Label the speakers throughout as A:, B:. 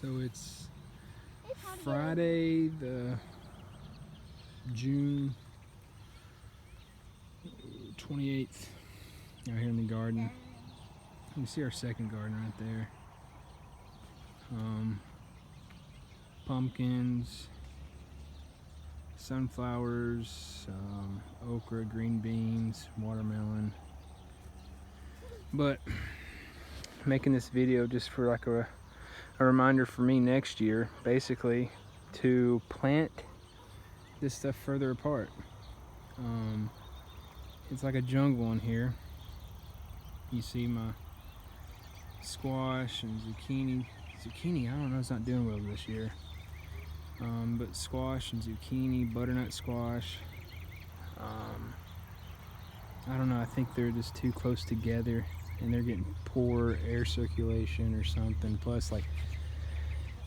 A: So it's Friday, the June 28th, out here in the garden. You can see our second garden right there. Pumpkins, sunflowers, okra, green beans, watermelon. But making this video just for like a reminder for me next year, basically, to plant this stuff further apart. It's like a jungle in here. You see my squash and zucchini. I don't know, it's not doing well this year. But squash and zucchini, butternut squash. I don't know, I think they're just too close together and they're getting poor air circulation or something. Plus, like,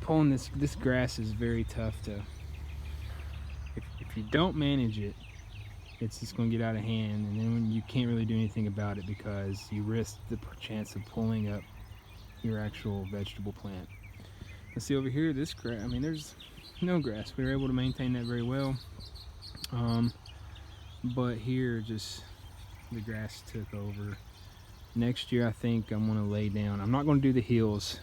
A: pulling this grass is very tough to, if you don't manage it, it's just going to get out of hand, and then when you can't really do anything about it because you risk the chance of pulling up your actual vegetable plant. Let's see over here, this grass, I mean, there's no grass. We were able to maintain that very well. But here, just the grass took over. Next year, I think I'm going to lay down. I'm not going to do the hills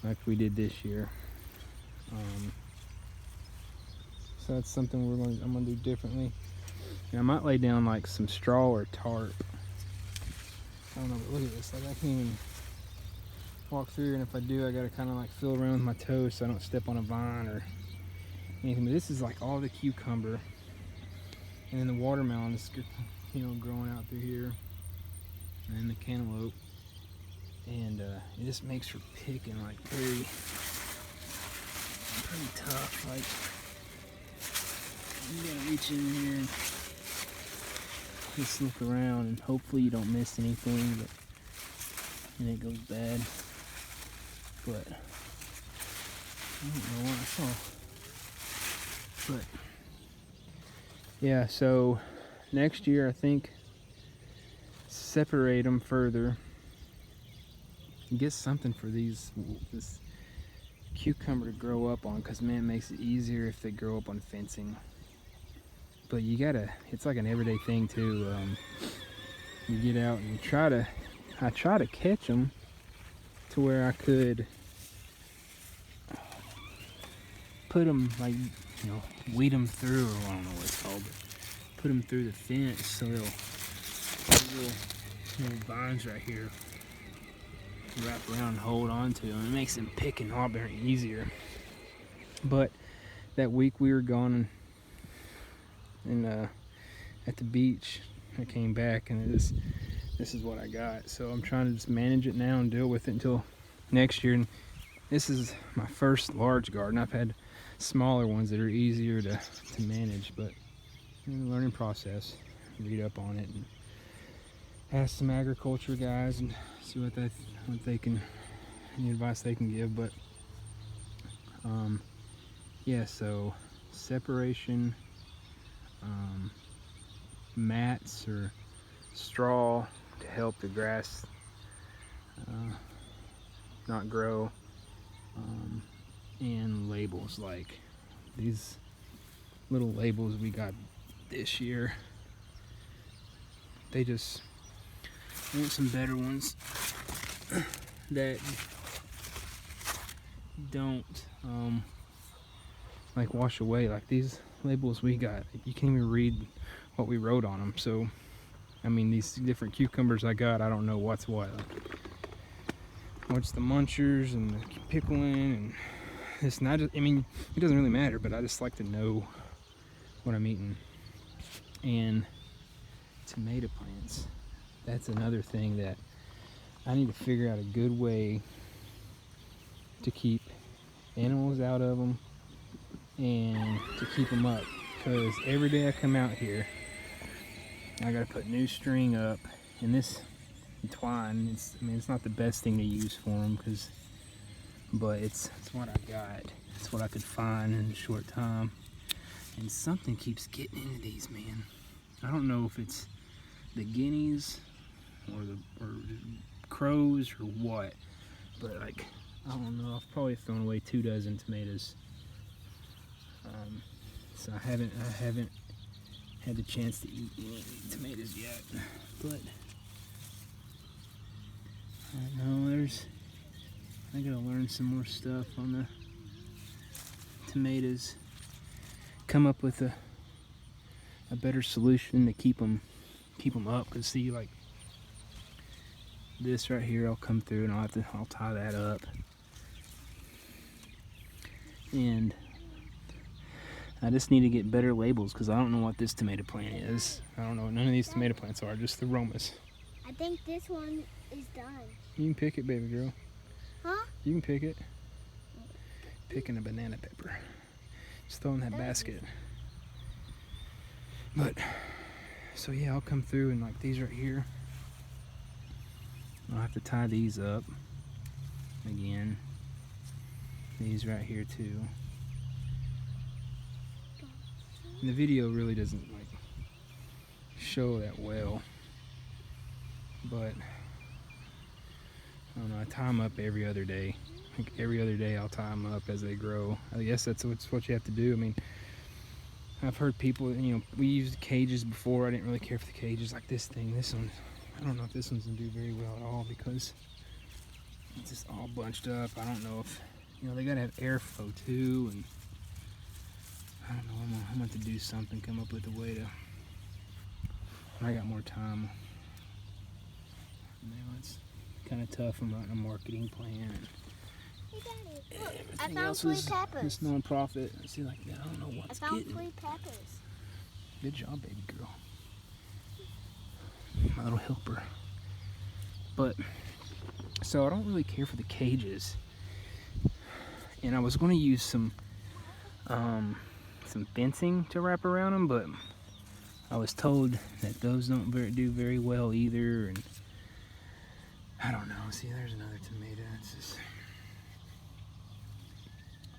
A: like we did this year. So that's something I'm going to do differently. And I might lay down like some straw or tarp. I don't know, but look at this. Like, I can't even walk through, and if I do, I gotta kind of like feel around with my toes so I don't step on a vine or anything. But this is like all the cucumber, and then the watermelon is, you know, growing out through here, and the cantaloupe, and it just makes for picking like pretty tough. Like, you gotta reach in here and just look around, and hopefully you don't miss anything, but and it goes bad. But I don't know what I saw. But yeah, so next year I think separate them further and get something for this cucumber to grow up on, because man, it makes it easier if they grow up on fencing. But you gotta, it's like an everyday thing too. You get out and you I try to catch them to where I could put them, like, you know, weed them through, or I don't know what it's called, but put them through the fence so they'll, little vines right here wrap around and hold on to them. It makes them picking a lot better and easier. But that week we were gone and at the beach, I came back and this is what I got. So I'm trying to just manage it now and deal with it until next year. And this is my first large garden. I've had smaller ones that are easier to manage, but in the learning process, read up on it and ask some agriculture guys and see what they can, any advice they can give. But yeah, so separation, mats or straw to help the grass not grow, and labels, like these little labels we got this year. I want some better ones that don't like wash away. Like these labels we got, you can't even read what we wrote on them. So I mean, these different cucumbers I got, I don't know what's what. Like, what's the munchers and the pickling and this, and I mean, it doesn't really matter, but I just like to know what I'm eating. And tomato plants, that's another thing that I need to figure out a good way to keep animals out of them and to keep them up, because every day I come out here I gotta put new string up, and this twine, I mean, it's not the best thing to use for them, but it's what I got. It's what I could find in a short time, and something keeps getting into these, man. I don't know if it's the guineas or crows or what, but like I don't know, I've probably thrown away 2 dozen tomatoes. So I haven't had the chance to eat any tomatoes yet. But I don't know, I gotta learn some more stuff on the tomatoes. Come up with a better solution to keep them up. Cause see, like this right here, I'll come through and I'll tie that up. And I just need to get better labels because I don't know what this tomato plant is. I don't know what none of these tomato plants are, just the Romas.
B: I think this one is done.
A: You can pick it, baby girl.
B: Huh?
A: You can pick it. Picking a banana pepper. Just throw in that basket. But, so yeah, I'll come through and like these right here. I'll have to tie these up again. These right here too. And the video really doesn't like show that well, but I don't know, I tie them up every other day. Like every other day I'll tie them up as they grow. I guess that's what you have to do. I mean, I've heard people, you know, we used cages before. I didn't really care for the cages. Like this one, I don't know if this one's gonna do very well at all because it's just all bunched up. I don't know if, you know, they gotta have airflow too, and I don't know, I'm gonna have to do something, come up with a way to, when I got more time. You know, it's kind of tough. I'm writing a marketing plan.
B: Hey, Daddy, look, I
A: Everything
B: found
A: else
B: 3
A: is
B: peppers.
A: this nonprofit. See, like, I don't know what's
B: I found
A: getting.
B: 3 peppers.
A: Good job, baby girl. My little helper. But, so I don't really care for the cages. And I was going to use some fencing to wrap around them, but I was told that those don't do very well either, and I don't know. See, there's another tomato. It's just,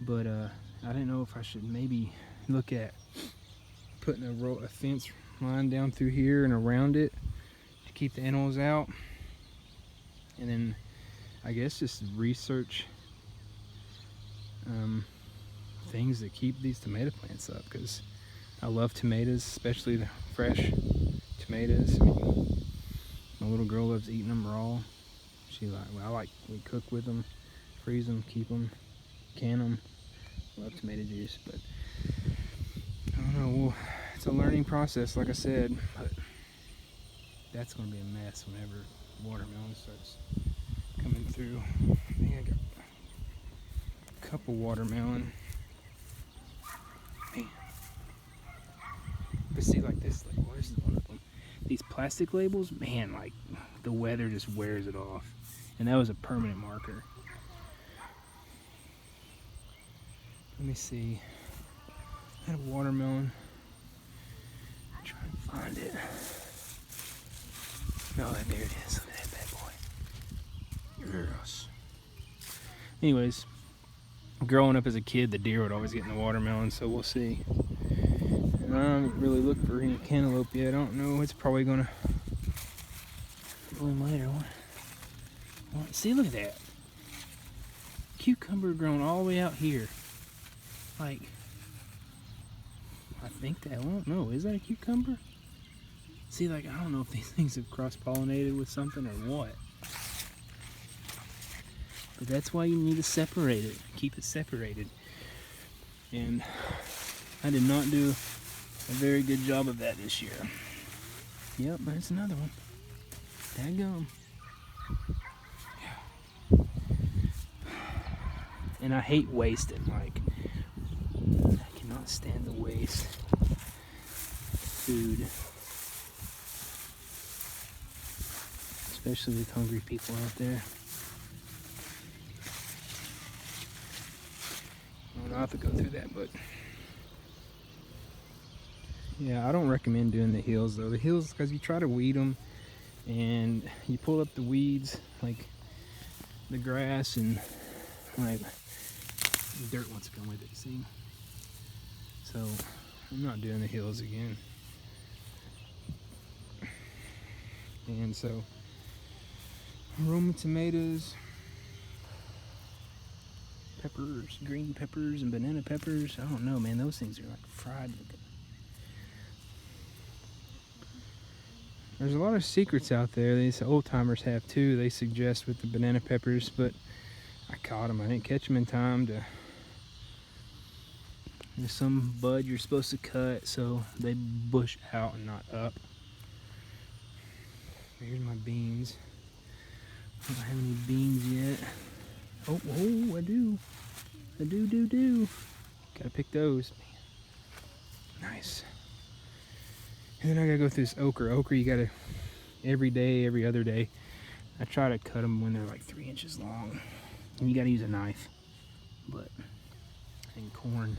A: but I didn't know if I should maybe look at putting a fence line down through here and around it to keep the animals out, and then I guess just research things that keep these tomato plants up, because I love tomatoes, especially the fresh tomatoes. I mean, my little girl loves eating them raw. We cook with them, freeze them, keep them, can them. Love tomato juice, but I don't know. Well, it's a learning process, like I said, but that's going to be a mess whenever watermelon starts coming through. I think I got a couple watermelon. Man. But see, like this, like, where's one of them? These plastic labels, man, like the weather just wears it off. And that was a permanent marker. Let me see. I had a watermelon. Try and find it. Oh, there it is. Look at that bad boy. Yes. Anyways, growing up as a kid, the deer would always get in the watermelon, so we'll see. And I haven't really looked for any cantaloupe yet. I don't know. It's probably gonna bloom later. See, look at that. Cucumber grown all the way out here. Like, I think that, I don't know, is that a cucumber? See, like, I don't know if these things have cross-pollinated with something or what. But that's why you need to separate it, keep it separated. And I did not do a very good job of that this year. Yep, there's another one. Dadgum. And I hate wasting, like, I cannot stand to waste food. Especially with hungry people out there. I don't have to go through that, but yeah, I don't recommend doing the hills though. The hills, because you try to weed them and you pull up the weeds, like the grass, and like dirt wants to come with it, see? So I'm not doing the hills again. And so Roma tomatoes, peppers, green peppers and banana peppers. I don't know, man. Those things are like fried looking. There's a lot of secrets out there. These old timers have too. They suggest with the banana peppers, but I caught them. I didn't catch them in time to. There's some bud you're supposed to cut so they bush out and not up. Here's my beans. I don't have any beans yet. Oh, I do. I do. Gotta pick those. Nice. And then I gotta go through this okra. Okra, you gotta, every day, every other day, I try to cut them when they're like 3 inches long. And you gotta use a knife. But, and corn.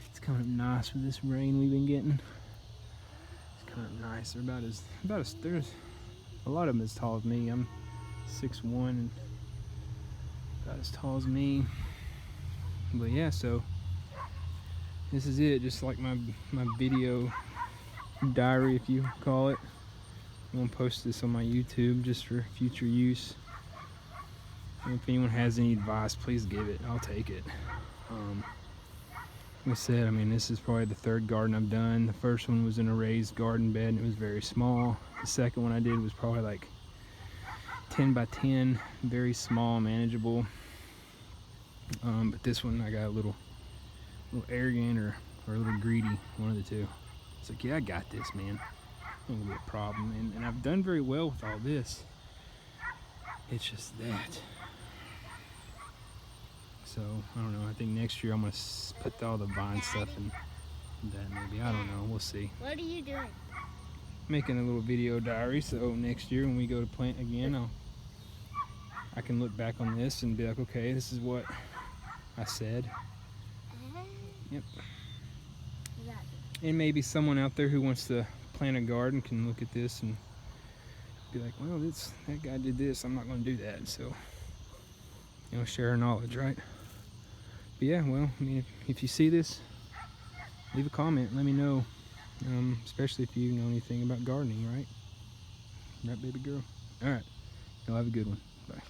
A: It's coming up nice with this rain we've been getting. It's coming up nice. They're about as, there's a lot of them as tall as me. I'm 6'1" and about as tall as me. But yeah, so this is it, just like my video diary, if you call it. I'm gonna post this on my YouTube just for future use. And if anyone has any advice, please give it. I'll take it. Like I said, I mean, this is probably the third garden I've done. The first one was in a raised garden bed and it was very small. The second one I did was probably like 10 by 10, very small, manageable. But this one I got a little arrogant or a little greedy, one of the two. It's like, yeah, I got this, man. It won't be a problem. And I've done very well with all this. It's just that. So, I don't know. I think next year I'm going to put all the vine stuff in that maybe. I don't know. We'll see.
B: What are you doing?
A: Making a little video diary. So, next year when we go to plant again, I can look back on this and be like, okay, this is what I said. Yep. And maybe someone out there who wants to plant a garden can look at this and be like, well, that guy did this. I'm not going to do that. So, share our knowledge, right? But yeah, well, I mean, if you see this, leave a comment. Let me know, especially if you know anything about gardening, right? Right, baby girl? All right. Y'all have a good one. Bye.